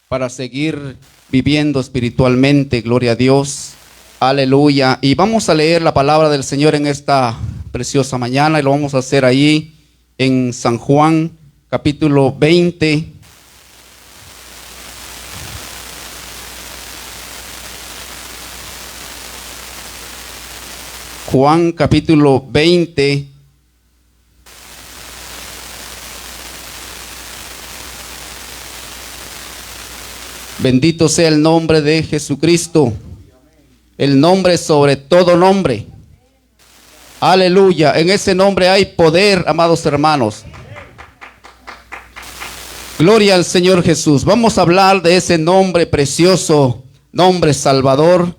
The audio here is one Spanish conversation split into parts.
para seguir viviendo espiritualmente. Gloria a Dios. Aleluya. Y vamos a leer la palabra del Señor en esta preciosa mañana y lo vamos a hacer ahí en San Juan, capítulo 20. Juan, capítulo 20. Bendito sea el nombre de Jesucristo. El nombre sobre todo nombre. Aleluya. En ese nombre hay poder, amados hermanos. Gloria al Señor Jesús. Vamos a hablar de ese nombre precioso, nombre salvador.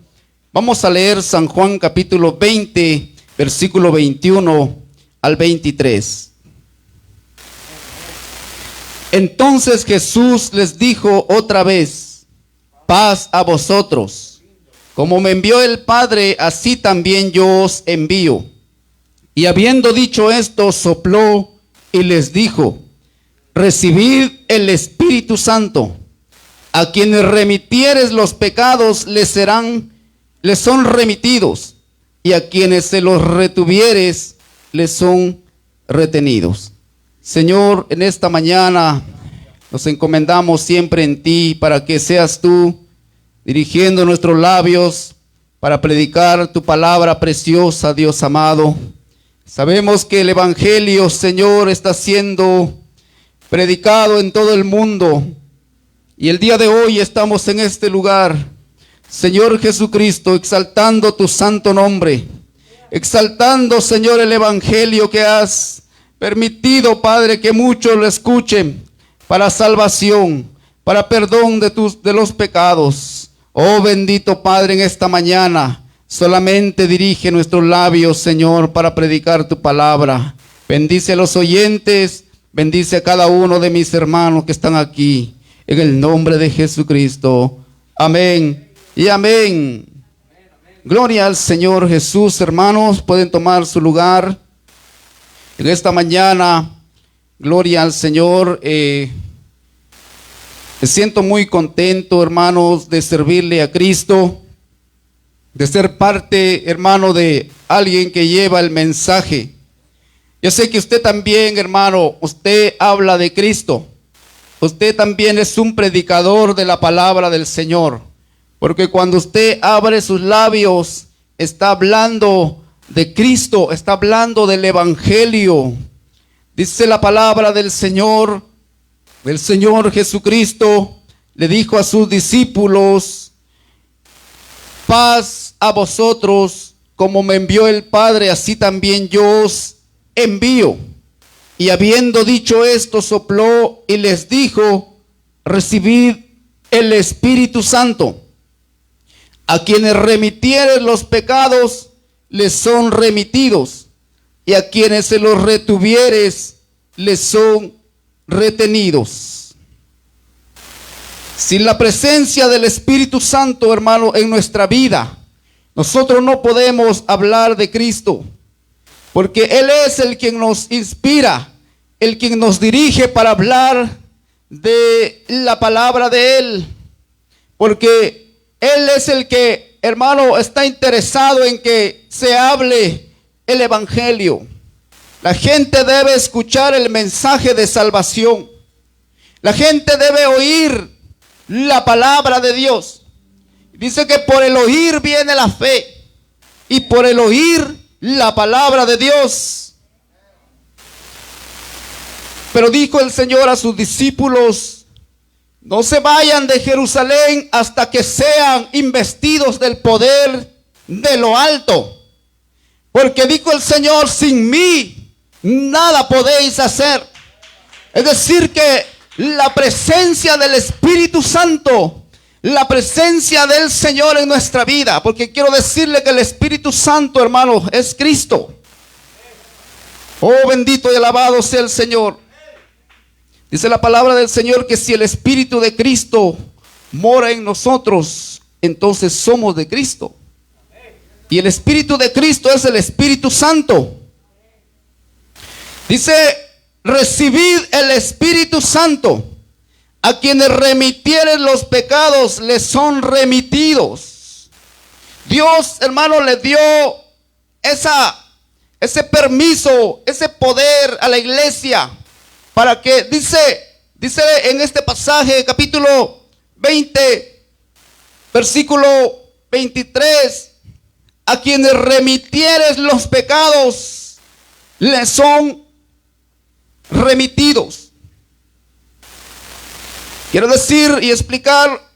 Vamos a leer San Juan capítulo 20, versículo 21 al 23. Entonces Jesús les dijo otra vez: paz a vosotros. Como me envió el Padre, así también yo os envío. Y habiendo dicho esto, sopló y les dijo: recibid el Espíritu Santo. A quienes remitieres los pecados les son remitidos, y a quienes se los retuvieres les son retenidos. Señor, en esta mañana nos encomendamos siempre en ti para que seas tú dirigiendo nuestros labios para predicar tu palabra preciosa, Dios amado. Sabemos que el Evangelio, Señor, está siendo predicado en todo el mundo. Y el día de hoy estamos en este lugar, Señor Jesucristo, exaltando tu santo nombre. Exaltando, Señor, el Evangelio que has permitido, Padre, que muchos lo escuchen para salvación, para perdón de los pecados. Oh bendito Padre, en esta mañana solamente dirige nuestros labios, Señor, para predicar tu palabra. Bendice a los oyentes, bendice a cada uno de mis hermanos que están aquí, en el nombre de Jesucristo. Amén y amén. Gloria al Señor Jesús. Hermanos, pueden tomar su lugar en esta mañana. Gloria al Señor. Me siento muy contento, hermanos, de servirle a Cristo, de ser parte, hermano, de alguien que lleva el mensaje. Yo sé que usted también, hermano, usted habla de Cristo. Usted también es un predicador de la palabra del Señor. Porque cuando usted abre sus labios, está hablando de Cristo, está hablando del Evangelio. Dice la palabra del Señor Jesucristo, le dijo a sus discípulos: paz a vosotros, como me envió el Padre, así también yo os envío. Y habiendo dicho esto, sopló y les dijo: recibid el Espíritu Santo. A quienes remitieres los pecados les son remitidos, y a quienes se los retuvieres les son retenidos. Sin la presencia del Espíritu Santo, hermano, en nuestra vida, nosotros no podemos hablar de Cristo, porque Él es el quien nos inspira, el quien nos dirige para hablar de la palabra de Él, porque Él es el que, hermano, está interesado en que se hable el Evangelio. La gente debe escuchar el mensaje de salvación. La gente debe oír la palabra de Dios. Dice que por el oír viene la fe, y por el oír la palabra de Dios. Pero dijo el Señor a sus discípulos: no se vayan de Jerusalén hasta que sean investidos del poder de lo alto. Porque dijo el Señor: sin mí nada podéis hacer. Es decir, que la presencia del Espíritu Santo, la presencia del Señor en nuestra vida, porque quiero decirle que el Espíritu Santo, hermano, es Cristo. Oh, bendito y alabado sea el Señor. Dice la palabra del Señor que si el Espíritu de Cristo mora en nosotros, entonces somos de Cristo. Y el Espíritu de Cristo es el Espíritu Santo. Dice: recibid el Espíritu Santo. A quienes remitieren los pecados les son remitidos. Dios, hermano, le dio ese permiso, ese poder a la iglesia para que, dice en este pasaje, capítulo 20, versículo 23, a quienes remitieres los pecados les son remitidos. Quiero decir y explicar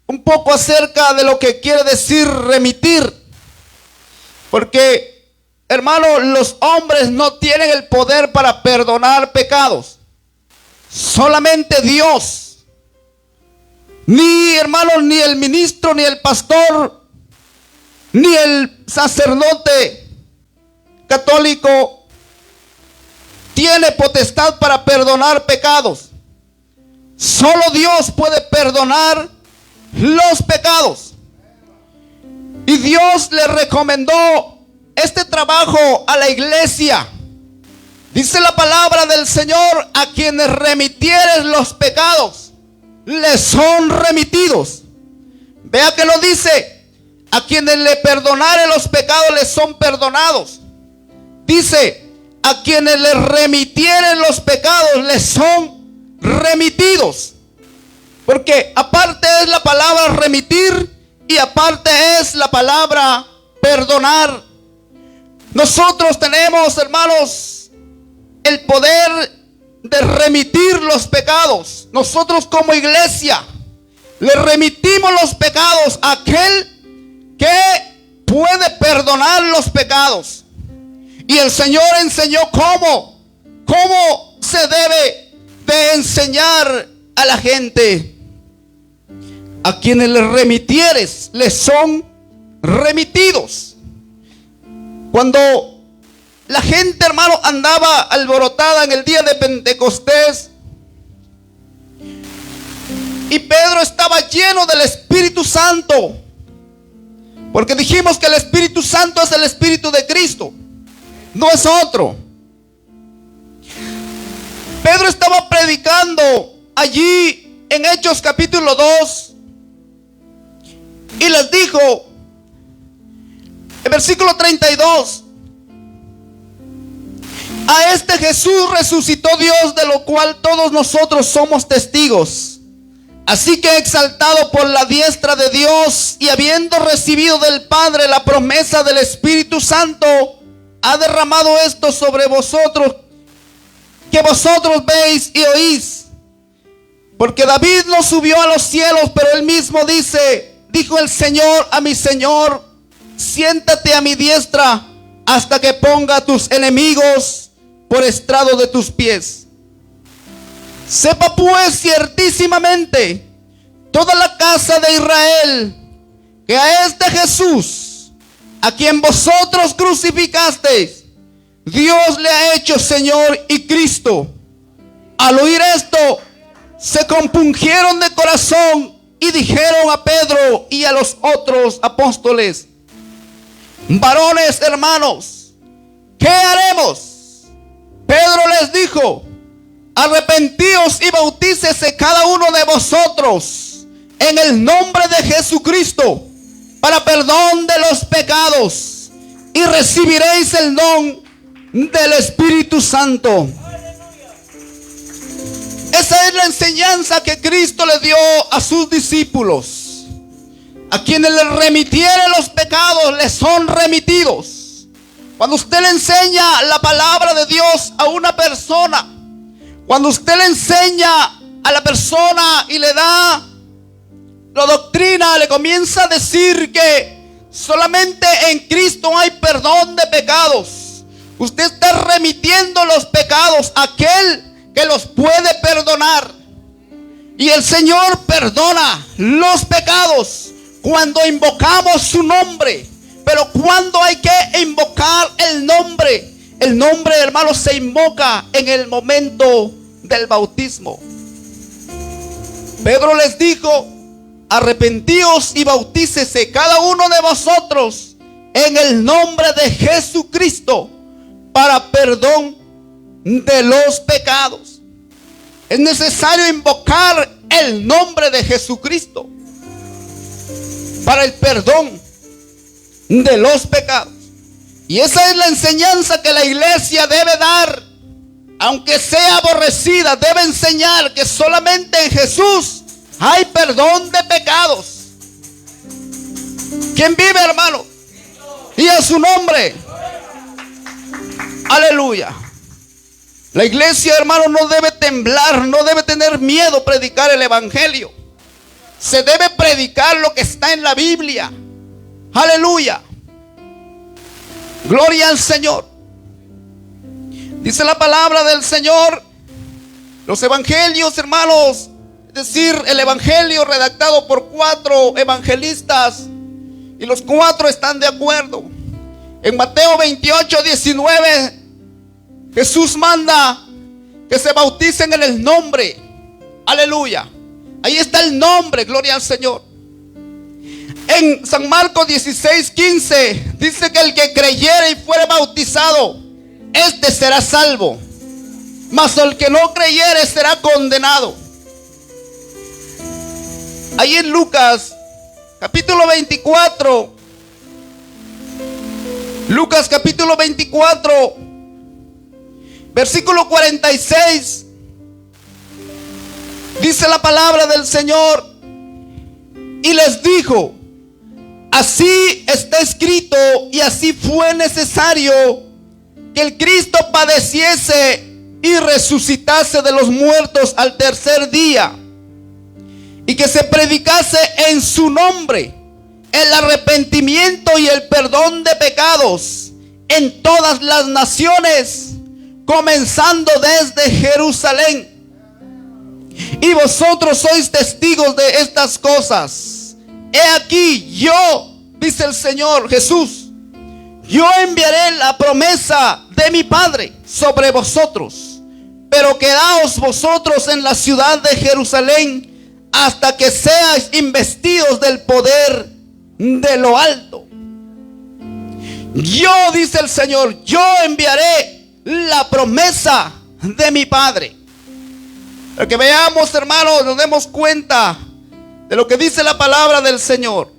un poco acerca de lo que quiere decir remitir. Porque, hermano, los hombres no tienen el poder para perdonar pecados. Solamente Dios. Ni, hermano, ni el ministro, ni el pastor, ni el sacerdote católico tiene potestad para perdonar pecados. Solo Dios puede perdonar los pecados. Y Dios le recomendó este trabajo a la iglesia. Dice la palabra del Señor: a quienes remitieres los pecados les son remitidos. Vea que lo dice: a quienes le perdonare los pecados les son perdonados. Dice: a quienes le remitieren los pecados les son remitidos. Porque aparte es la palabra remitir y aparte es la palabra perdonar. Nosotros tenemos, hermanos, el poder de remitir los pecados. Nosotros como iglesia le remitimos los pecados a aquel que puede perdonar los pecados. Y el Señor enseñó cómo se debe de enseñar a la gente. A quienes les remitieres les son remitidos. Cuando la gente, hermano, andaba alborotada en el día de Pentecostés y Pedro estaba lleno del Espíritu Santo, porque dijimos que el Espíritu Santo es el Espíritu de Cristo, no es otro. Pedro estaba predicando allí en Hechos capítulo 2 y les dijo en versículo 32: a este Jesús resucitó Dios, de lo cual todos nosotros somos testigos. Así que, exaltado por la diestra de Dios y habiendo recibido del Padre la promesa del Espíritu Santo, ha derramado esto sobre vosotros, que vosotros veis y oís. Porque David no subió a los cielos, pero él mismo dijo el Señor a mi Señor: siéntate a mi diestra hasta que ponga a tus enemigos por estrado de tus pies. Sepa pues ciertísimamente toda la casa de Israel que a este Jesús, a quien vosotros crucificasteis, Dios le ha hecho Señor y Cristo. Al oír esto, se compungieron de corazón y dijeron a Pedro y a los otros apóstoles: varones hermanos, ¿qué haremos? Pedro les dijo: arrepentíos y bautícese cada uno de vosotros en el nombre de Jesucristo para perdón de los pecados, y recibiréis el don del Espíritu Santo. Esa es la enseñanza que Cristo le dio a sus discípulos. A quienes les remitiere los pecados les son remitidos. Cuando usted le enseña la palabra de Dios a una persona, cuando usted le enseña a la persona y le da la doctrina, le comienza a decir que solamente en Cristo hay perdón de pecados, usted está remitiendo los pecados a aquel que los puede perdonar. Y el Señor perdona los pecados cuando invocamos su nombre. Pero cuando hay que invocar el nombre, hermano, se invoca en el momento del bautismo. Pedro les dijo: arrepentíos y bautícese cada uno de vosotros en el nombre de Jesucristo para perdón de los pecados. Es necesario invocar el nombre de Jesucristo para el perdón de los pecados. Y esa es la enseñanza que la iglesia debe dar. Aunque sea aborrecida, debe enseñar que solamente en Jesús hay perdón de pecados. ¿Quién vive, hermano? Y a su nombre. Aleluya. La iglesia, hermano, no debe temblar, no debe tener miedo a predicar el evangelio. Se debe predicar lo que está en la Biblia. Aleluya. Gloria al Señor. Dice la palabra del Señor, los evangelios, hermanos, es decir, el evangelio redactado por 4 evangelistas, y los 4 están de acuerdo. En Mateo 28:19, Jesús manda que se bauticen en el nombre. Aleluya. Ahí está el nombre, gloria al Señor. En San Marcos 16:15 dice que el que creyere y fuere bautizado, este será salvo, mas el que no creyere será condenado. Ahí en Lucas capítulo 24, Lucas capítulo 24, versículo 46, dice la palabra del Señor, y les dijo: así está escrito y así fue necesario que el Cristo padeciese y resucitase de los muertos al tercer día, y que se predicase en su nombre el arrepentimiento y el perdón de pecados en todas las naciones, comenzando desde Jerusalén. Y vosotros sois testigos de estas cosas. He aquí, yo, dice el Señor Jesús, yo enviaré la promesa de mi Padre sobre vosotros, pero quedaos vosotros en la ciudad de Jerusalén hasta que seáis investidos del poder de lo alto. Yo, dice el Señor, yo enviaré la promesa de mi Padre. Para que veamos, hermanos, nos demos cuenta de lo que dice la palabra del Señor.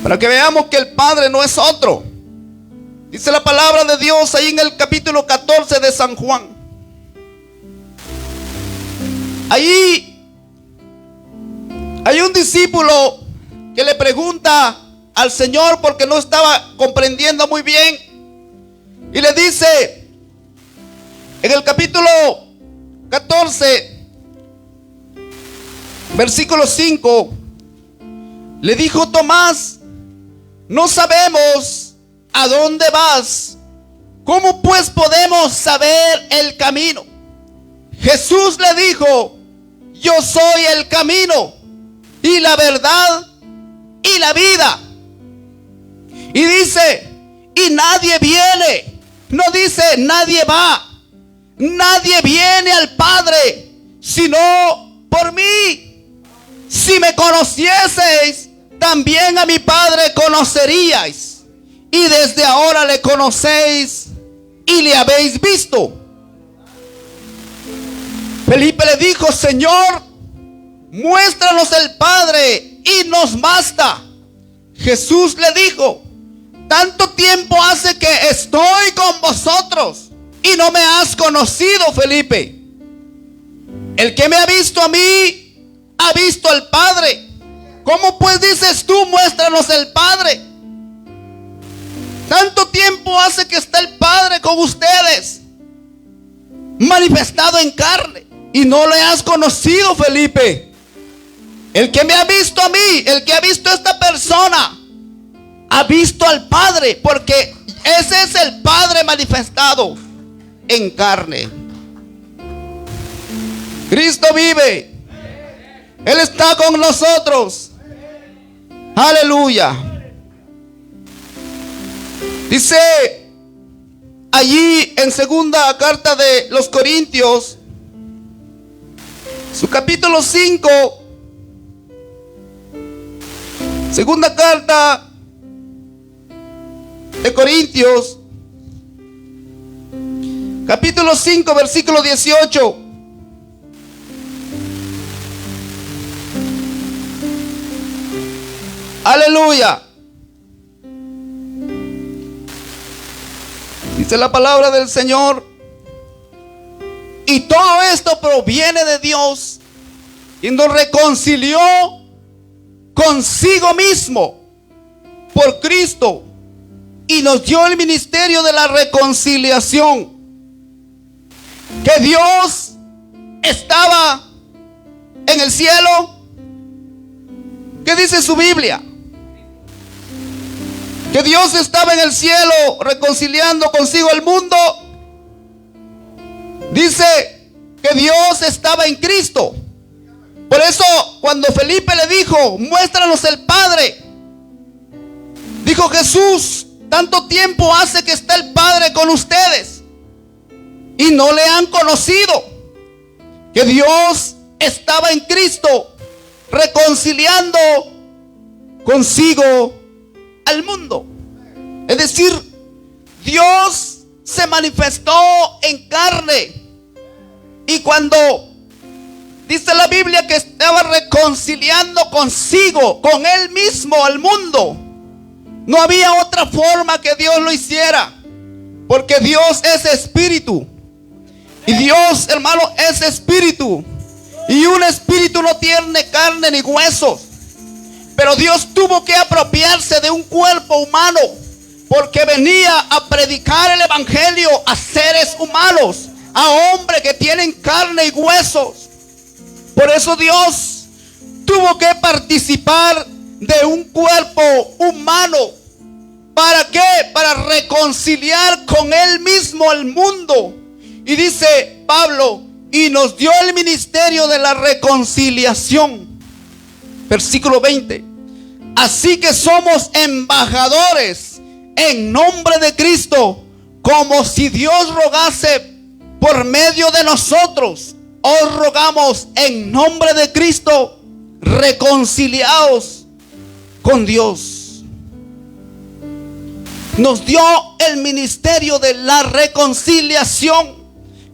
Para que veamos que el Padre no es otro. Dice la palabra de Dios ahí en el capítulo 14 de San Juan. Ahí hay un discípulo que le pregunta al Señor porque no estaba comprendiendo muy bien. Y le dice en el capítulo 14, versículo 5, le dijo Tomás: no sabemos a dónde vas, ¿cómo pues podemos saber el camino? Jesús le dijo: yo soy el camino y la verdad y la vida. Y dice: y nadie viene, no dice nadie va, nadie viene al Padre sino por mí. Si me conocieseis, también a mi Padre conoceríais, y desde ahora le conocéis y le habéis visto. Felipe le dijo: Señor, muéstranos el Padre y nos basta. Jesús le dijo: tanto tiempo hace que estoy con vosotros y no me has conocido, Felipe. El que me ha visto a mí, ha visto al Padre. ¿Cómo pues dices tú, muéstranos el Padre? Tanto tiempo hace que está el Padre con ustedes, manifestado en carne, y no le has conocido, Felipe. El que me ha visto a mí, el que ha visto a esta persona, ha visto al Padre, porque ese es el Padre manifestado en carne. Cristo vive. Él está con nosotros. Aleluya. Dice allí en segunda carta de los Corintios, su capítulo 5, segunda carta de Corintios, capítulo 5, versículo 18. Aleluya. Dice la palabra del Señor. Y todo esto proviene de Dios, y nos reconcilió consigo mismo por Cristo, y nos dio el ministerio de la reconciliación. Que Dios estaba en el cielo. ¿Qué dice su Biblia? Que Dios estaba en el cielo reconciliando consigo el mundo. Dice que Dios estaba en Cristo. Por eso cuando Felipe le dijo, muéstranos el Padre, dijo Jesús, tanto tiempo hace que está el Padre con ustedes y no le han conocido. Que Dios estaba en Cristo reconciliando consigo al mundo. Es decir, Dios se manifestó en carne. Y cuando dice la Biblia que estaba reconciliando consigo, con él mismo, al mundo, no había otra forma que Dios lo hiciera, porque Dios es espíritu. Y Dios, hermano, es espíritu. Y un espíritu no tiene carne ni huesos. Pero Dios tuvo que apropiarse de un cuerpo humano, porque venía a predicar el evangelio a seres humanos, a hombres que tienen carne y huesos. Por eso Dios tuvo que participar de un cuerpo humano. ¿Para qué? Para reconciliar con él mismo al mundo. Y dice Pablo, y nos dio el ministerio de la reconciliación. Versículo 20. Así que somos embajadores en nombre de Cristo, como si Dios rogase por medio de nosotros. Os rogamos en nombre de Cristo, reconciliaos con Dios. Nos dio el ministerio de la reconciliación.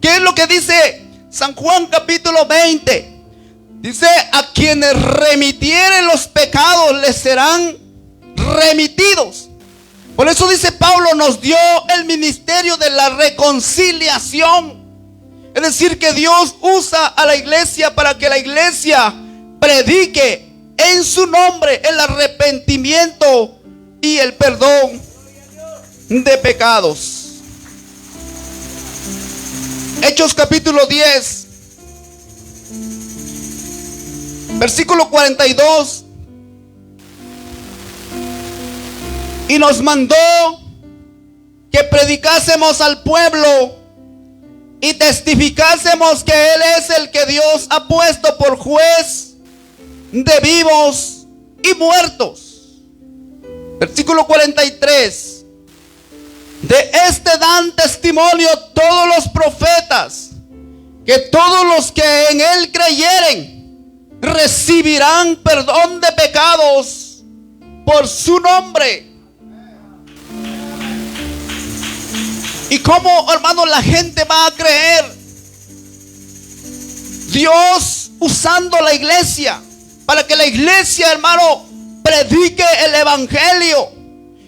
¿Qué es lo que dice San Juan capítulo 20? Dice, a quienes remitieren los pecados les serán remitidos. Por eso dice Pablo, nos dio el ministerio de la reconciliación. Es decir, que Dios usa a la iglesia para que la iglesia predique en su nombre el arrepentimiento y el perdón de pecados. Hechos capítulo 10, versículo 42. Y nos mandó que predicásemos al pueblo y testificásemos que Él es el que Dios ha puesto por juez de vivos y muertos. Versículo 43. De este dan testimonio todos los profetas, que todos los que en Él creyeren recibirán perdón de pecados por su nombre. ¿Y cómo, hermano, la gente va a creer? Dios usando la iglesia para que la iglesia, hermano, predique el evangelio,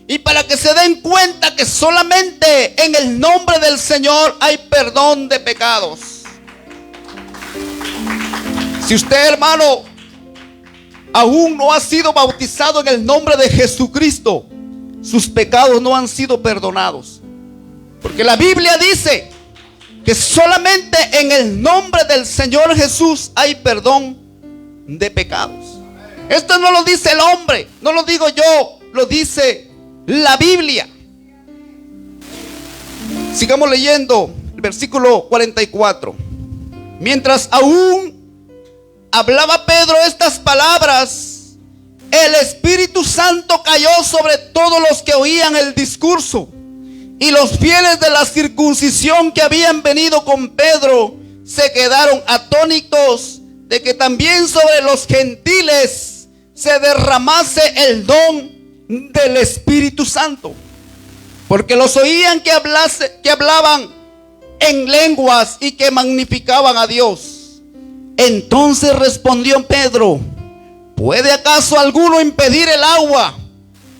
y para que se den cuenta que solamente en el nombre del Señor hay perdón de pecados. Si usted, hermano, aún no ha sido bautizado en el nombre de Jesucristo, sus pecados no han sido perdonados. Porque la Biblia dice que solamente en el nombre del Señor Jesús hay perdón de pecados. Esto no lo dice el hombre, no lo digo yo, lo dice la Biblia. Sigamos leyendo el versículo 44. Mientras aún hablaba Pedro estas palabras, el Espíritu Santo cayó sobre todos los que oían el discurso. Y los fieles de la circuncisión que habían venido con Pedro se quedaron atónitos de que también sobre los gentiles se derramase el don del Espíritu Santo. Porque los oían que hablaban en lenguas y que magnificaban a Dios. Entonces respondió Pedro: ¿puede acaso alguno impedir el agua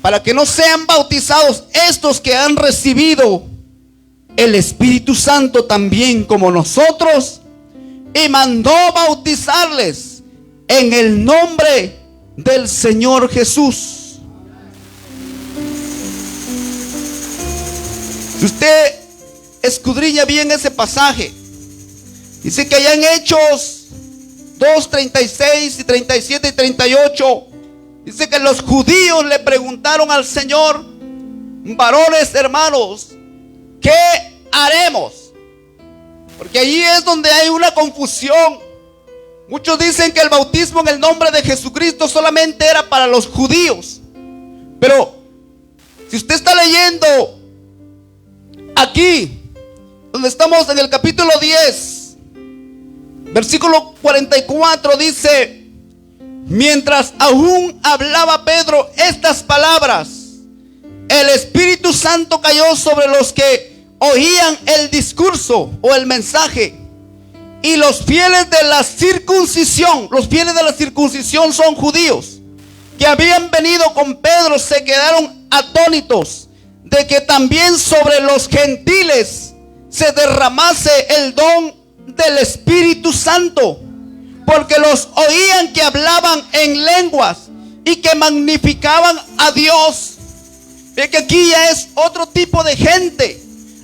para que no sean bautizados estos que han recibido el Espíritu Santo también como nosotros? Y mandó bautizarles en el nombre del Señor Jesús. Si usted escudriña bien ese pasaje, dice que allá en Hechos 2, 36 y 37 y 38, dice que los judíos le preguntaron al Señor: varones hermanos, ¿qué haremos? Porque allí es donde hay una confusión. Muchos dicen que el bautismo en el nombre de Jesucristo solamente era para los judíos. Pero si usted está leyendo aquí, donde estamos en el capítulo 10, versículo 44, dice: mientras aún hablaba Pedro estas palabras, el Espíritu Santo cayó sobre los que oían el discurso o el mensaje. Y los fieles de la circuncisión son judíos, que habían venido con Pedro, se quedaron atónitos de que también sobre los gentiles se derramase el don del Espíritu Santo, porque los oían que hablaban en lenguas y que magnificaban a Dios. Ve que aquí ya es otro tipo de gente.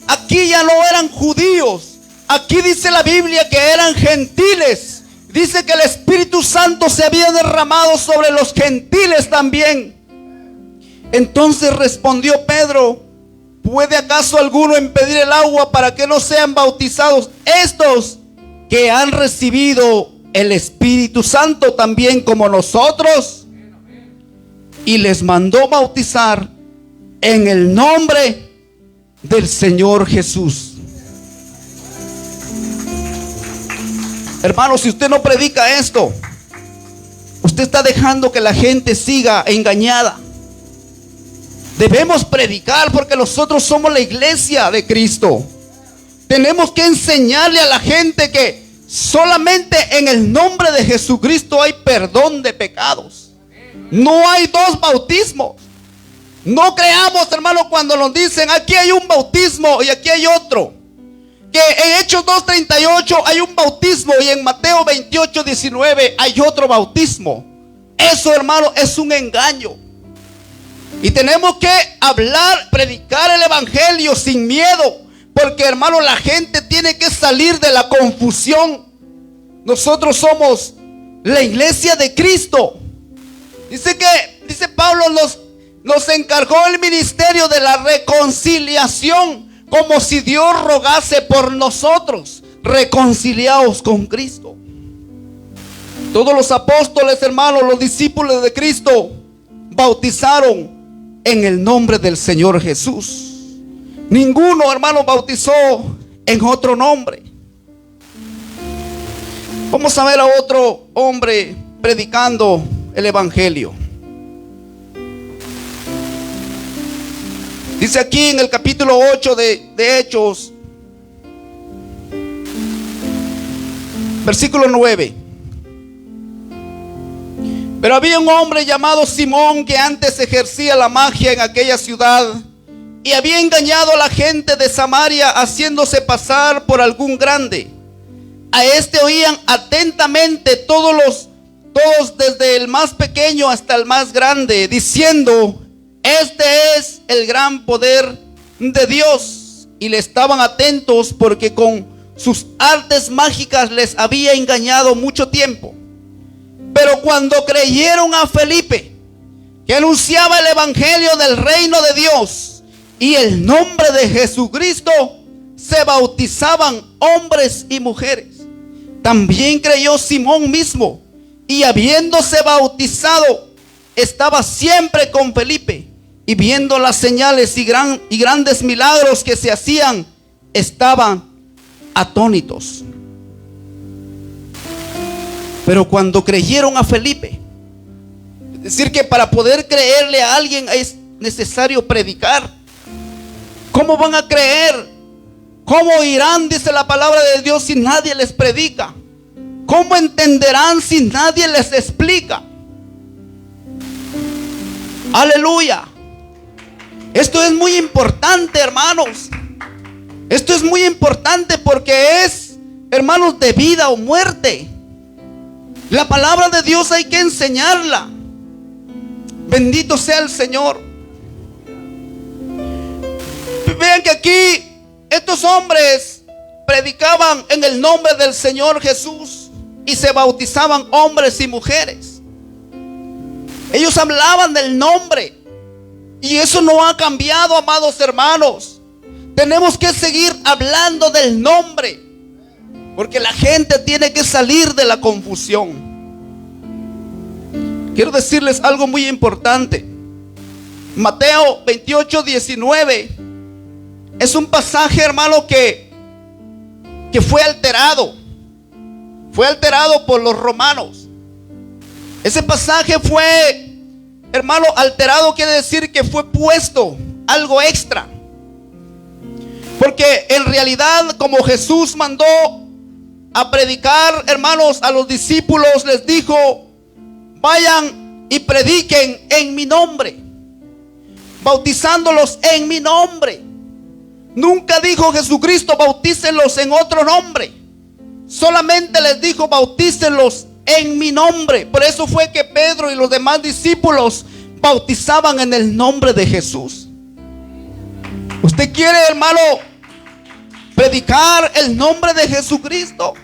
Aquí ya no eran judíos. Aquí dice la Biblia que eran gentiles. Dice que el Espíritu Santo se había derramado sobre los gentiles también. Entonces respondió Pedro: ¿puede acaso alguno impedir el agua para que no sean bautizados estos que han recibido el Espíritu Santo también como nosotros? Y les mandó bautizar en el nombre del Señor Jesús. Hermano, si usted no predica esto, usted está dejando que la gente siga engañada. Debemos predicar, porque nosotros somos la iglesia de Cristo. Tenemos que enseñarle a la gente que solamente en el nombre de Jesucristo hay perdón de pecados. No hay dos bautismos. No creamos, hermano, cuando nos dicen aquí hay un bautismo y aquí hay otro. Que en Hechos 2:38 hay un bautismo y en Mateo 28:19 hay otro bautismo. Eso, hermano, es un engaño. Y tenemos que hablar, predicar el evangelio sin miedo, porque, hermano, la gente tiene que salir de la confusión. Nosotros somos la iglesia de Cristo. Dice Pablo, nos encargó el ministerio de la reconciliación, como si Dios rogase por nosotros: reconciliados con Cristo. Todos los apóstoles, hermanos, los discípulos de Cristo, bautizaron en el nombre del Señor Jesús. Ninguno, hermano, bautizó en otro nombre. Vamos a ver a otro hombre predicando el evangelio. Dice aquí en el capítulo 8 de Hechos, versículo 9: pero había un hombre llamado Simón que antes ejercía la magia en aquella ciudad y había engañado a la gente de Samaria haciéndose pasar por algún grande. A este oían atentamente todos desde el más pequeño hasta el más grande, diciendo: este es el gran poder de Dios. Y le estaban atentos porque con sus artes mágicas les había engañado mucho tiempo. Pero cuando creyeron a Felipe, que anunciaba el evangelio del reino de Dios y el nombre de Jesucristo, se bautizaban hombres y mujeres. También creyó Simón mismo, y habiéndose bautizado, estaba siempre con Felipe. Y viendo las señales y grandes milagros que se hacían, estaban atónitos. Pero cuando creyeron a Felipe, es decir, que para poder creerle a alguien es necesario predicar. ¿Cómo van a creer? ¿Cómo irán, dice la palabra de Dios, si nadie les predica? ¿Cómo entenderán si nadie les explica? Aleluya. Esto es muy importante, hermanos. Esto es muy importante porque es, hermanos, de vida o muerte. La palabra de Dios hay que enseñarla. Bendito sea el Señor. Vean que aquí estos hombres predicaban en el nombre del Señor Jesús y se bautizaban hombres y mujeres. Ellos hablaban del nombre. Y eso no ha cambiado, amados hermanos. Tenemos que seguir hablando del nombre, porque la gente tiene que salir de la confusión. Quiero decirles algo muy importante. Mateo 28:19 es un pasaje, hermano, que fue alterado. Fue alterado por los romanos. Ese pasaje fue, hermano, alterado. Quiere decir que fue puesto algo extra. Porque en realidad, como Jesús mandó a predicar, hermanos, a los discípulos, les dijo: vayan y prediquen en mi nombre, bautizándolos en mi nombre. Nunca dijo Jesucristo: bautícenlos en otro nombre. Solamente les dijo: bautícenlos en mi nombre. Por eso fue que Pedro y los demás discípulos bautizaban en el nombre de Jesús. Usted quiere, hermano, predicar el nombre de Jesucristo,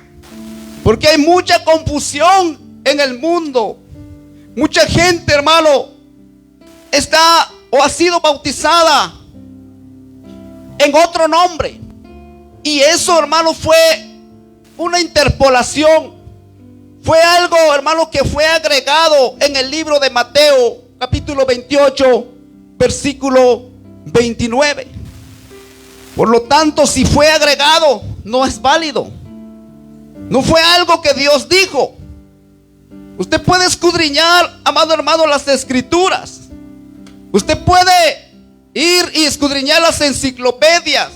porque hay mucha confusión en el mundo. Mucha gente, hermano, está o ha sido bautizada en otro nombre. Y eso, hermano, fue una interpolación. Fue algo, hermano, que fue agregado en el libro de Mateo, capítulo 28, versículo 29. Por lo tanto, si fue agregado, no es válido. No fue algo que Dios dijo. Usted puede escudriñar, amado hermano, las escrituras. Usted puede ir y escudriñar las enciclopedias.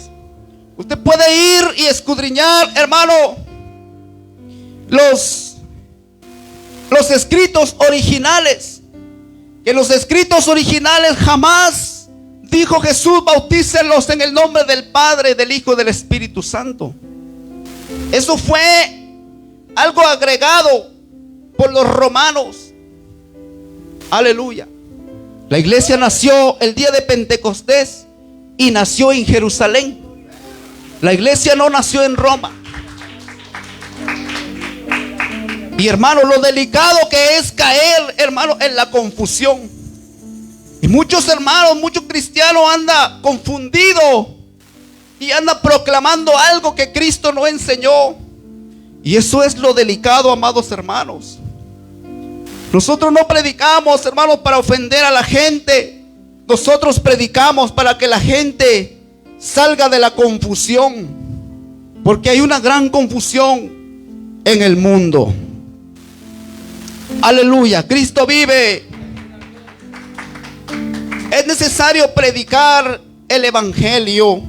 Usted puede ir y escudriñar, hermano, los escritos originales. Que los escritos originales jamás dijo Jesús: bautícenlos en el nombre del Padre, del Hijo y del Espíritu Santo. Eso fue algo agregado por los romanos. Aleluya. La iglesia nació el día de Pentecostés y nació en Jerusalén. La iglesia no nació en Roma. Y hermano, lo delicado que es caer, hermano, en la confusión. Y muchos hermanos, muchos cristianos anda confundido y anda proclamando algo que Cristo no enseñó. Y eso es lo delicado, amados hermanos. Nosotros no predicamos, hermanos, para ofender a la gente. Nosotros predicamos para que la gente salga de la confusión, porque hay una gran confusión en el mundo. Aleluya, Cristo vive. Es necesario predicar el evangelio.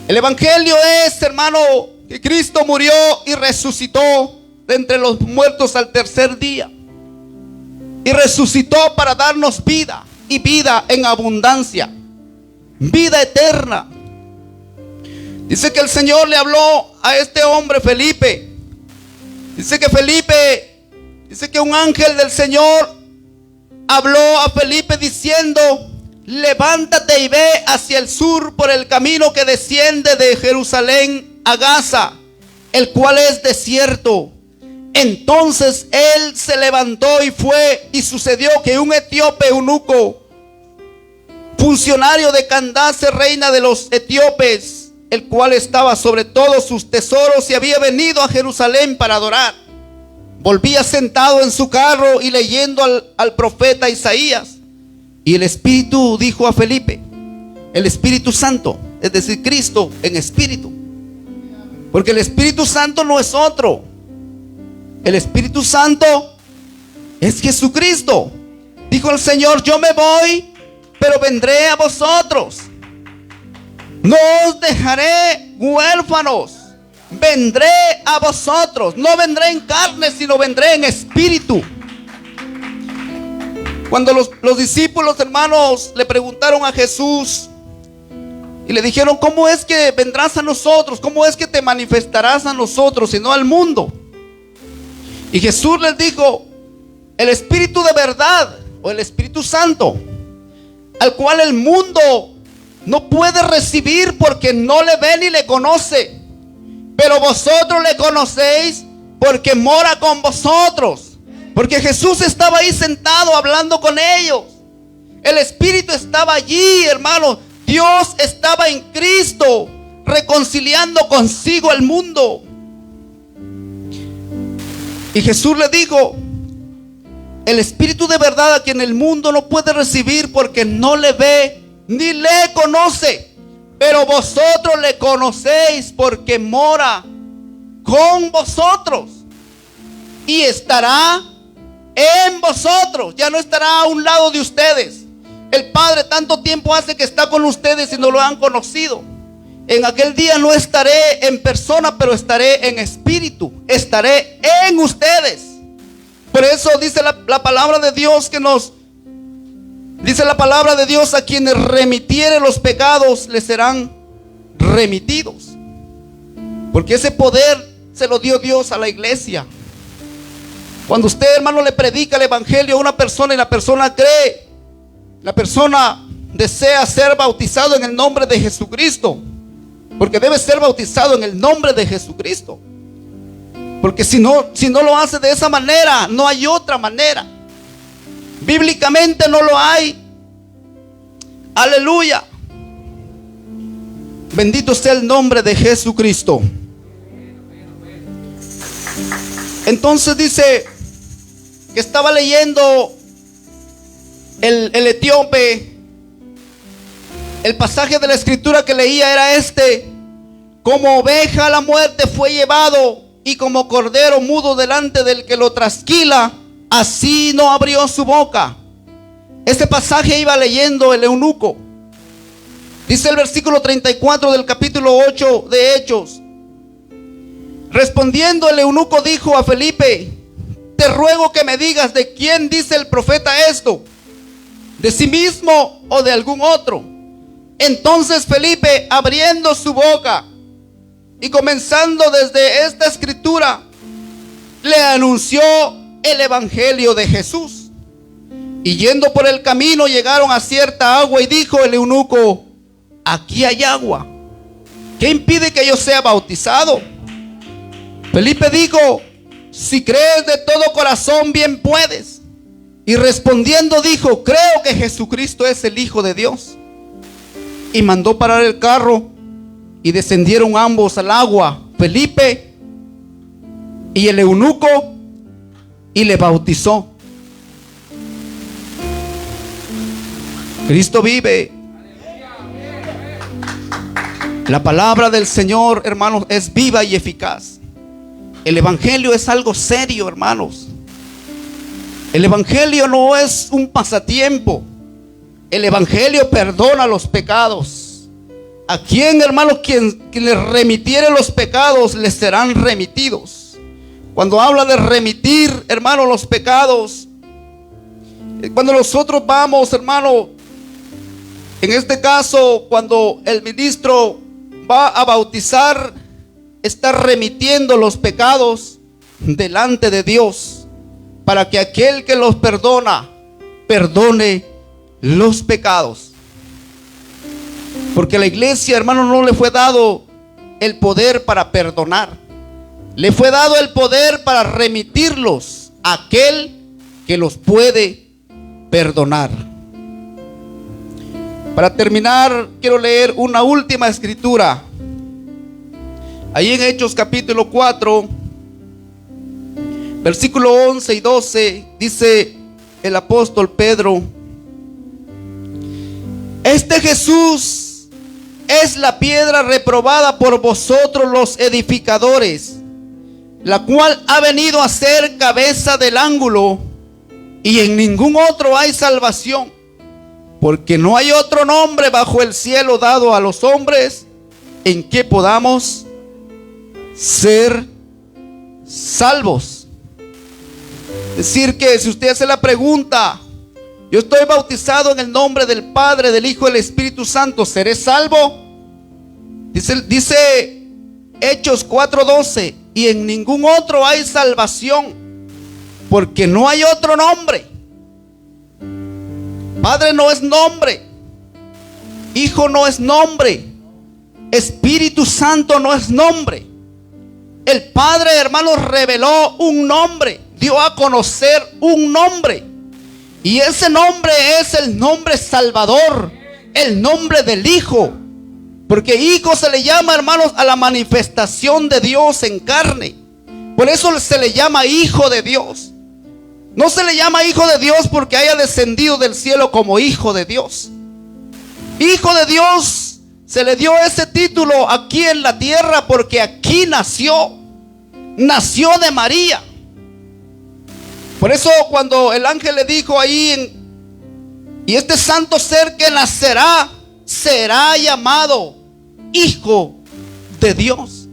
El evangelio es, hermano, que Cristo murió y resucitó de entre los muertos al tercer día. Y resucitó para darnos vida, y vida en abundancia, vida eterna. Dice que el Señor le habló a este hombre Felipe. Dice que un ángel del Señor habló a Felipe diciendo: levántate y ve hacia el sur por el camino que desciende de Jerusalén a Gaza, el cual es desierto. Entonces él se levantó y fue, y sucedió que un etíope eunuco, funcionario de Candace, reina de los etíopes, el cual estaba sobre todos sus tesoros y había venido a Jerusalén para adorar, volvía sentado en su carro y leyendo al profeta Isaías. Y el Espíritu dijo a Felipe, el Espíritu Santo, es decir, Cristo en espíritu, porque el Espíritu Santo no es otro. El Espíritu Santo es Jesucristo. Dijo el Señor: yo me voy, pero vendré a vosotros. No os dejaré huérfanos. Vendré a vosotros. No vendré en carne, sino vendré en espíritu. Cuando los discípulos, hermanos, le preguntaron a Jesús y le dijeron: ¿cómo es que vendrás a nosotros? ¿Cómo es que te manifestarás a nosotros y no al mundo? Y Jesús les dijo: el Espíritu de verdad, o el Espíritu Santo, al cual el mundo no puede recibir porque no le ve ni le conoce, pero vosotros le conocéis porque mora con vosotros. Porque Jesús estaba ahí sentado hablando con ellos. El Espíritu estaba allí, hermano. Dios estaba en Cristo, reconciliando consigo al mundo. Y Jesús le dijo: el Espíritu de verdad, a quien el mundo no puede recibir porque no le ve ni le conoce, pero vosotros le conocéis porque mora con vosotros y estará en vosotros. Ya no estará a un lado de ustedes. El Padre tanto tiempo hace que está con ustedes y no lo han conocido. En aquel día no estaré en persona, pero estaré en espíritu. Estaré en ustedes. Por eso dice la palabra de Dios que nos dice la palabra de Dios: a quienes remitiere los pecados les serán remitidos. Porque ese poder se lo dio Dios a la iglesia. Cuando usted, hermano, le predica el evangelio a una persona y la persona cree, la persona desea ser bautizado en el nombre de Jesucristo, porque debe ser bautizado en el nombre de Jesucristo. Porque si no lo hace de esa manera, no hay otra manera. Bíblicamente no lo hay. Aleluya. Bendito sea el nombre de Jesucristo. Entonces dice que estaba leyendo el etíope. El pasaje de la escritura que leía era este: como oveja a la muerte fue llevado, y como cordero mudo delante del que lo trasquila, así no abrió su boca. Este pasaje iba leyendo el eunuco. Dice el versículo 34 del capítulo 8 de Hechos: respondiendo el eunuco dijo a Felipe: te ruego que me digas, ¿de quién dice el profeta esto? ¿De sí mismo o de algún otro? Entonces Felipe, abriendo su boca y comenzando desde esta escritura, le anunció el evangelio de Jesús. Y yendo por el camino llegaron a cierta agua, y dijo el eunuco: aquí hay agua, ¿qué impide que yo sea bautizado? Felipe dijo: si crees de todo corazón, bien puedes. Y respondiendo dijo: creo que Jesucristo es el Hijo de Dios. Y mandó parar el carro, y descendieron ambos al agua, Felipe y el eunuco, y le bautizó. Cristo vive. La palabra del Señor, hermanos, es viva y eficaz. El evangelio es algo serio, hermanos. El evangelio no es un pasatiempo. El evangelio perdona los pecados. A quien, hermanos, quien les remitiere los pecados, les serán remitidos. Cuando habla de remitir, hermanos, los pecados, cuando nosotros vamos, hermano, en este caso, cuando el ministro va a bautizar, está remitiendo los pecados delante de Dios, para que aquel que los perdona, perdone los pecados. Porque a la iglesia, hermano, no le fue dado el poder para perdonar. Le fue dado el poder para remitirlos a aquel que los puede perdonar. Para terminar, quiero leer una última escritura. Ahí en Hechos capítulo 4, versículo 11 y 12, dice el apóstol Pedro: este Jesús es la piedra reprobada por vosotros los edificadores, la cual ha venido a ser cabeza del ángulo, y en ningún otro hay salvación, porque no hay otro nombre bajo el cielo dado a los hombres en que podamos ser salvos. Es decir, que si usted hace la pregunta, Yo estoy bautizado en el nombre del Padre, del Hijo y del Espíritu Santo. ¿Seré salvo? Dice Hechos 4:12, y en ningún otro hay salvación, porque no hay otro nombre. Padre no es nombre, Hijo no es nombre, Espíritu Santo no es nombre. El Padre, hermanos, reveló un nombre, dio a conocer un nombre, y ese nombre es el nombre Salvador, el nombre del Hijo. Porque hijo se le llama, hermanos, a la manifestación de Dios en carne. Por eso se le llama hijo de Dios. No se le llama hijo de Dios porque haya descendido del cielo como hijo de Dios. Hijo de Dios se le dio ese título aquí en la tierra porque aquí nació. Nació de María. Por eso cuando el ángel le dijo ahí, y este santo ser que nacerá será llamado Hijo de Dios.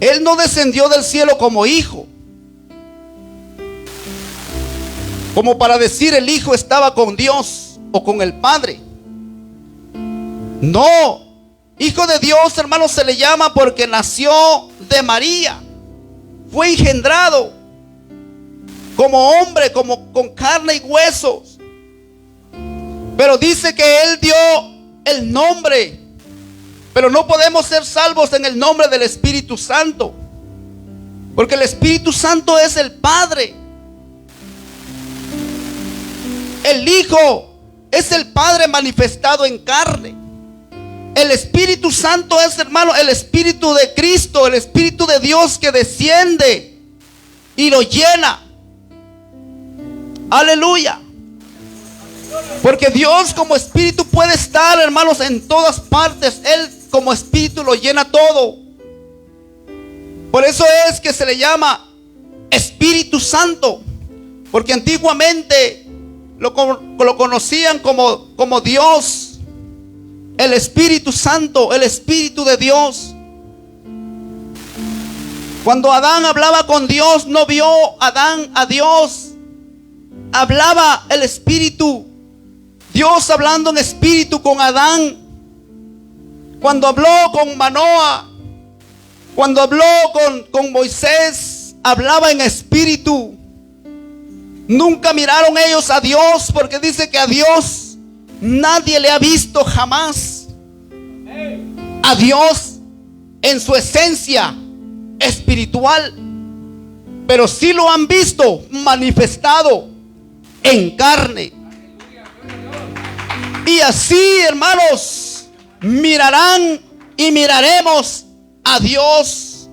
Él no descendió del cielo como hijo, como para decir el Hijo estaba con Dios o con el Padre. No, Hijo de Dios, hermanos, se le llama porque nació de María. Fue engendrado como hombre, como con carne y huesos. Pero dice que Él dio el nombre. Pero no podemos ser salvos en el nombre del Espíritu Santo, porque el Espíritu Santo es el Padre. El Hijo es el Padre manifestado en carne. El Espíritu Santo es, hermano, el Espíritu de Cristo, el Espíritu de Dios que desciende y lo llena. Aleluya. Porque Dios como Espíritu puede estar, hermanos, en todas partes. Él como Espíritu lo llena todo. Por eso es que se le llama Espíritu Santo, porque antiguamente lo conocían como Dios, el Espíritu Santo, el Espíritu de Dios. Cuando Adán hablaba con Dios, no vio Adán a Dios, hablaba el Espíritu, Dios hablando en espíritu con Adán. Cuando habló con Manoah, cuando habló con Moisés, hablaba en espíritu. Nunca miraron ellos a Dios, porque dice que a Dios nadie le ha visto jamás. A Dios en su esencia espiritual, pero sí lo han visto manifestado en carne. Y así, hermanos, mirarán y miraremos a Dios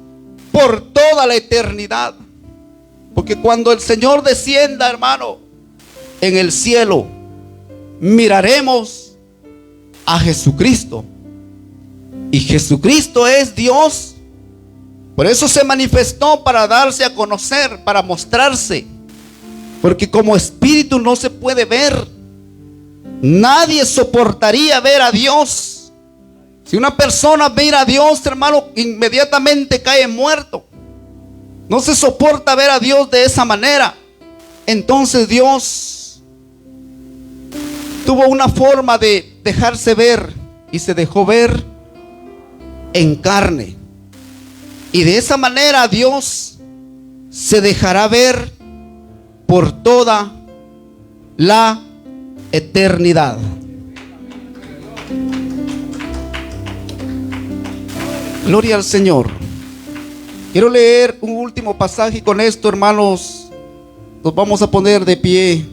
por toda la eternidad. Porque cuando el Señor descienda, hermano, en el cielo, miraremos a Jesucristo. Y Jesucristo es Dios. Por eso se manifestó, para darse a conocer, para mostrarse. Porque como espíritu no se puede ver. Nadie soportaría ver a Dios. Si una persona ve a Dios, hermano, inmediatamente cae muerto. No se soporta ver a Dios de esa manera. Entonces Dios tuvo una forma de dejarse ver, y se dejó ver en carne. Y de esa manera Dios se dejará ver por toda la eternidad. Gloria al Señor. Quiero leer un último pasaje y con esto, hermanos, nos vamos a poner de pie.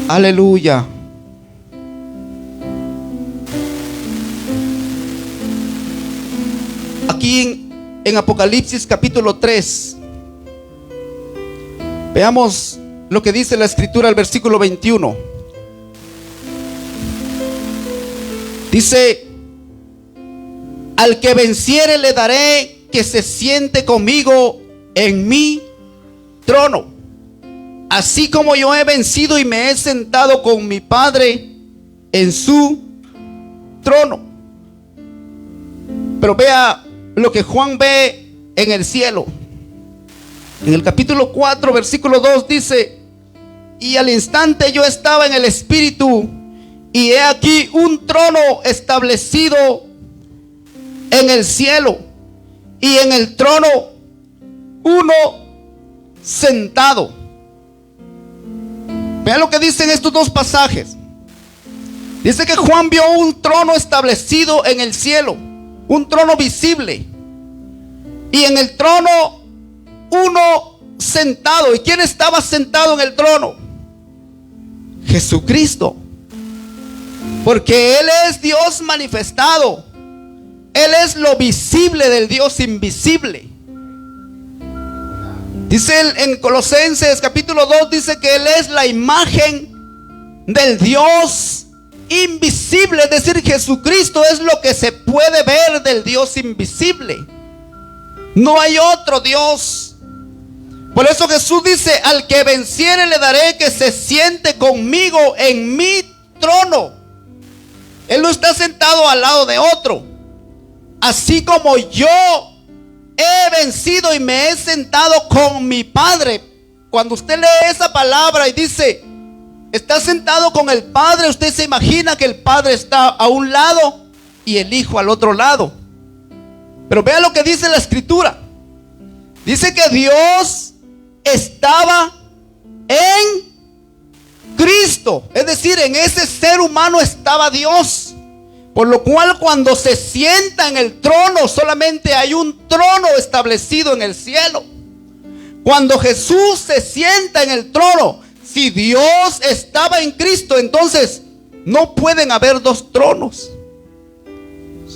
Aleluya. Aquí en Apocalipsis capítulo 3, veamos lo que dice la escritura, el versículo 21. Dice: al que venciere le daré que se siente conmigo en mi trono, así como yo he vencido y me he sentado con mi Padre en su trono. Pero vea lo que Juan ve en el cielo. En el capítulo 4, versículo 2 dice: y al instante yo estaba en el Espíritu, y he aquí un trono establecido en el cielo, y en el trono uno sentado. Vean lo que dicen estos dos pasajes. Dice que Juan vio un trono establecido en el cielo, un trono visible, y en el trono uno sentado. ¿Y quién estaba sentado en el trono? Jesucristo, porque Él es Dios manifestado. Él es lo visible del Dios invisible. Dice en Colosenses capítulo 2, dice que Él es la imagen del Dios invisible. Es decir, Jesucristo es lo que se puede ver del Dios invisible. No hay otro Dios. Por eso Jesús dice: al que venciere le daré que se siente conmigo en mi trono. Él no está sentado al lado de otro. Así como yo he vencido y me he sentado con mi Padre. Cuando usted lee esa palabra y dice está sentado con el Padre, usted se imagina que el Padre está a un lado y el Hijo al otro lado. Pero vea lo que dice la Escritura. Dice que Dios estaba en Cristo. Es decir, en ese ser humano estaba Dios. Por lo cual cuando se sienta en el trono, solamente hay un trono establecido en el cielo. Cuando Jesús se sienta en el trono, si Dios estaba en Cristo, entonces no pueden haber dos tronos.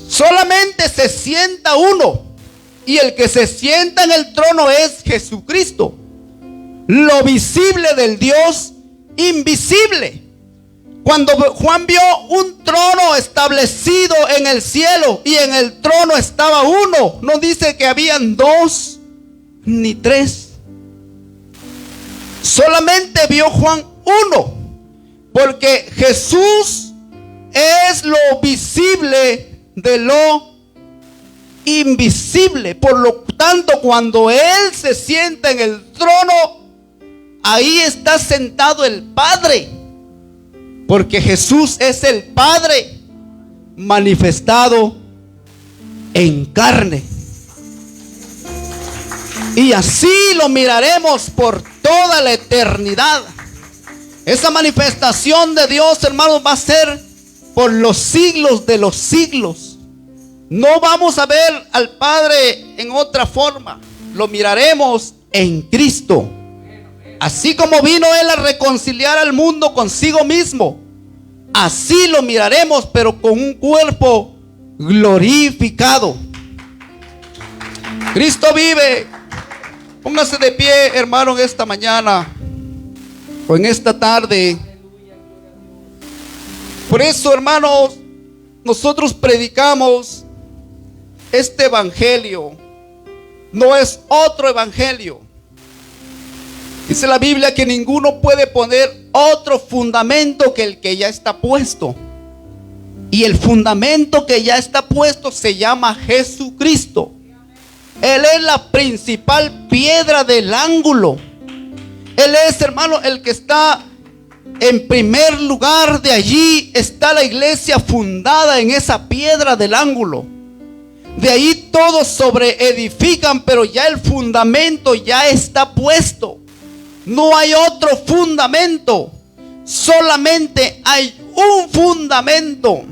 Solamente se sienta uno, y el que se sienta en el trono es Jesucristo, lo visible del Dios invisible. Cuando Juan vio un trono establecido en el cielo y en el trono estaba uno, no dice que habían dos ni tres. Solamente vio Juan uno, porque Jesús es lo visible de lo invisible. Por lo tanto, cuando Él se sienta en el trono, ahí está sentado el Padre. Porque Jesús es el Padre manifestado en carne. Y así lo miraremos por toda la eternidad. Esa manifestación de Dios, hermanos, va a ser por los siglos de los siglos. No vamos a ver al Padre en otra forma. Lo miraremos en Cristo. Así como vino Él a reconciliar al mundo consigo mismo, así lo miraremos, pero con un cuerpo glorificado. Cristo vive. Póngase de pie, hermano, en esta mañana o en esta tarde. Por eso, hermanos, nosotros predicamos este evangelio. No es otro evangelio. Dice la Biblia que ninguno puede poner otro fundamento que el que ya está puesto. Y el fundamento que ya está puesto se llama Jesucristo. Él es la principal piedra del ángulo. Él es, hermano, el que está en primer lugar. De allí está la iglesia fundada en esa piedra del ángulo. De ahí todos sobreedifican, pero ya el fundamento ya está puesto. No hay otro fundamento, solamente hay un fundamento.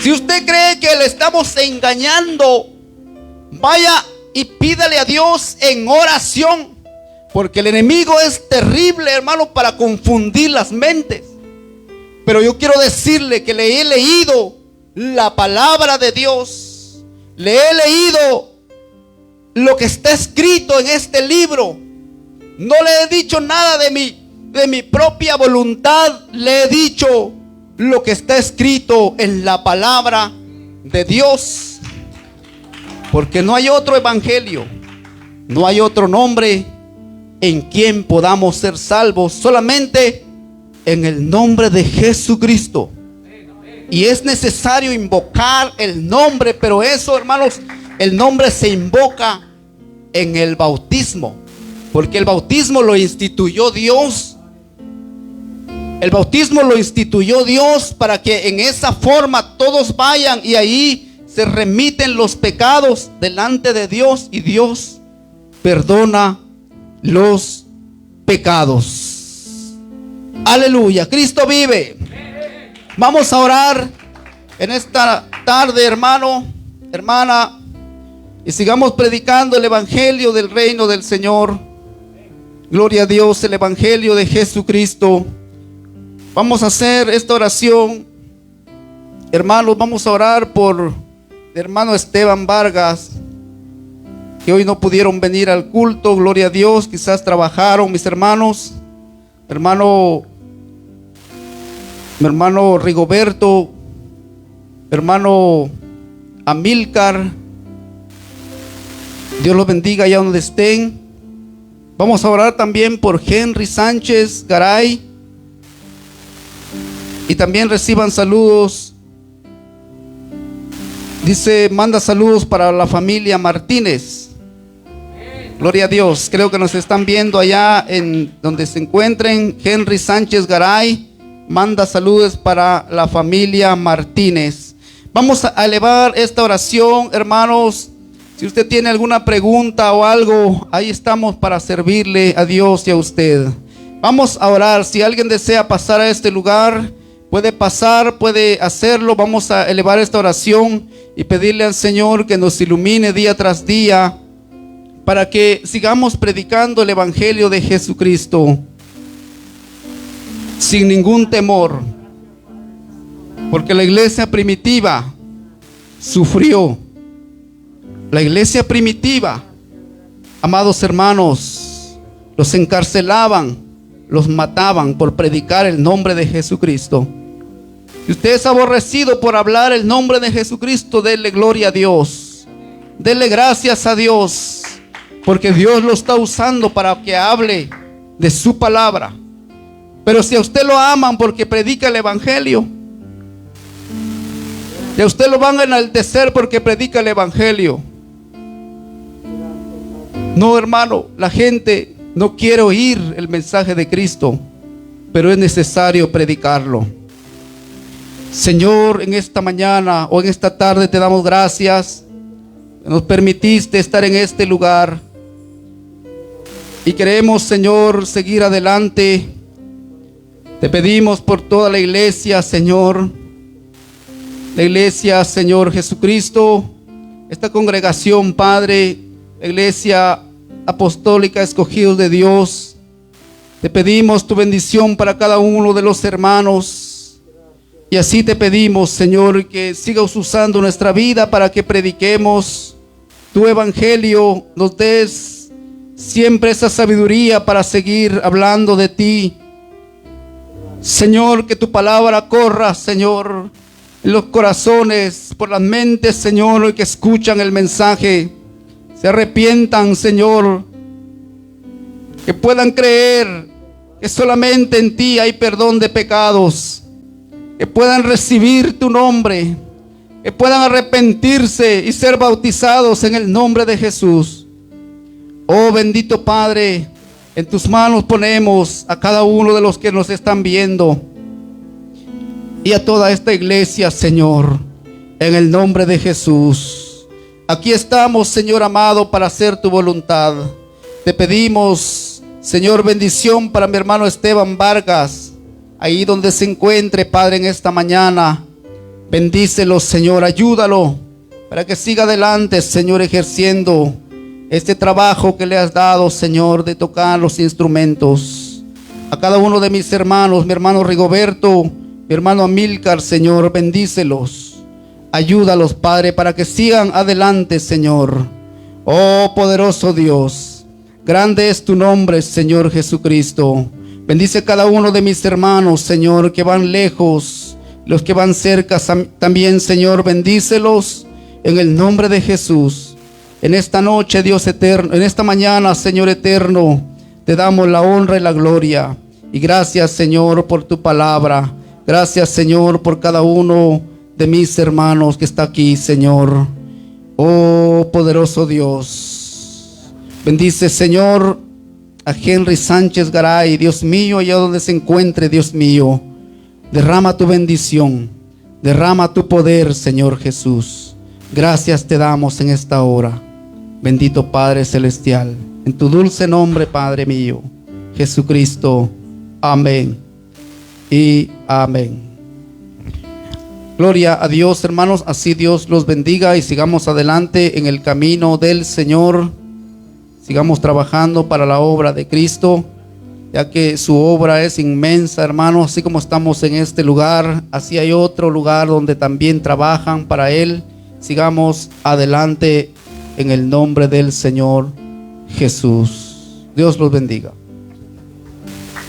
Si usted cree que le estamos engañando, vaya y pídale a Dios en oración, porque el enemigo es terrible, hermano, para confundir las mentes. Pero yo quiero decirle que le he leído la palabra de Dios, le he leído lo que está escrito en este libro. No le he dicho nada de mi propia voluntad. Le he dicho lo que está escrito en la palabra de Dios. Porque no hay otro evangelio, no hay otro nombre en quien podamos ser salvos, solamente en el nombre de Jesucristo. Y es necesario invocar el nombre, pero eso, hermanos, el nombre se invoca en el bautismo. porque el bautismo lo instituyó Dios. El bautismo lo instituyó Dios para que en esa forma todos vayan y ahí se remiten los pecados delante de Dios y Dios perdona los pecados. Aleluya, Cristo vive. Vamos a orar en esta tarde, hermano, hermana, y sigamos predicando el evangelio del reino del Señor. Gloria a Dios, el evangelio de Jesucristo. Vamos a hacer esta oración, hermanos. Vamos a orar por el hermano Esteban Vargas, que hoy no pudieron venir al culto. Gloria a Dios, quizás trabajaron, mis hermanos. Mi hermano Rigoberto, mi hermano Amílcar, Dios los bendiga allá donde estén. Vamos a orar también por Henry Sánchez Garay. Y también reciban saludos. Dice, manda saludos para la familia Martínez. Gloria a Dios. Creo que nos están viendo allá en donde se encuentren. Henry Sánchez Garay manda saludos para la familia Martínez. Vamos a elevar esta oración, hermanos. Si usted tiene alguna pregunta o algo, ahí estamos para servirle a Dios y a usted. Vamos a orar. Si alguien desea pasar a este lugar, puede pasar, puede hacerlo. Vamos a elevar esta oración y pedirle al Señor que nos ilumine día tras día para que sigamos predicando el evangelio de Jesucristo sin ningún temor, porque la iglesia primitiva sufrió. La iglesia primitiva, amados hermanos, los encarcelaban, los mataban por predicar el nombre de Jesucristo. Si usted es aborrecido por hablar el nombre de Jesucristo, denle gloria a Dios, denle gracias a Dios, porque Dios lo está usando para que hable de su palabra. Pero si a usted lo aman porque predica el evangelio, y a usted lo van a enaltecer porque predica el evangelio. No, hermano, la gente no quiere oír el mensaje de Cristo, pero es necesario predicarlo. Señor, en esta mañana o en esta tarde te damos gracias. Nos permitiste estar en este lugar y queremos, Señor, seguir adelante. Te pedimos por toda la iglesia, Señor. La iglesia, Señor Jesucristo, esta congregación, Padre, la iglesia apostólica, escogidos de Dios. Te pedimos tu bendición para cada uno de los hermanos. Y así te pedimos, Señor, que sigas usando nuestra vida para que prediquemos tu evangelio. Nos des siempre esa sabiduría para seguir hablando de ti. Señor, que tu palabra corra, Señor, en los corazones, por las mentes, Señor, que escuchan el mensaje. Se arrepientan, Señor, que puedan creer que solamente en ti hay perdón de pecados, que puedan recibir tu nombre, que puedan arrepentirse y ser bautizados en el nombre de Jesús. Oh bendito Padre, en tus manos ponemos a cada uno de los que nos están viendo y a toda esta iglesia, Señor, en el nombre de Jesús. Aquí estamos, Señor amado, para hacer tu voluntad. Te pedimos, Señor, bendición para mi hermano Esteban Vargas, ahí donde se encuentre, Padre, en esta mañana. Bendícelo, Señor, ayúdalo para que siga adelante, Señor, ejerciendo este trabajo que le has dado, Señor, de tocar los instrumentos. A cada uno de mis hermanos, mi hermano Rigoberto, mi hermano Amílcar, Señor, bendícelos. Ayúdalos, Padre, para que sigan adelante, Señor. Oh poderoso Dios, grande es tu nombre, Señor Jesucristo. Bendice a cada uno de mis hermanos, Señor, que van lejos, los que van cerca también, Señor, bendícelos en el nombre de Jesús. En esta noche, Dios eterno, en esta mañana, Señor eterno, te damos la honra y la gloria. Y gracias, Señor, por tu palabra. Gracias, Señor, por cada uno de mis hermanos que está aquí, Señor. Oh poderoso Dios, bendice, Señor, a Henry Sánchez Garay, Dios mío, allá donde se encuentre, Dios mío. Derrama tu bendición, derrama tu poder, Señor Jesús. Gracias te damos en esta hora, bendito Padre Celestial, en tu dulce nombre, Padre mío, Jesucristo. Amén y amén. Gloria a Dios, hermanos. Así Dios los bendiga y sigamos adelante en el camino del Señor. Sigamos trabajando para la obra de Cristo, ya que su obra es inmensa, hermanos. Así como estamos en este lugar, así hay otro lugar donde también trabajan para Él. Sigamos adelante en el nombre del Señor Jesús. Dios los bendiga.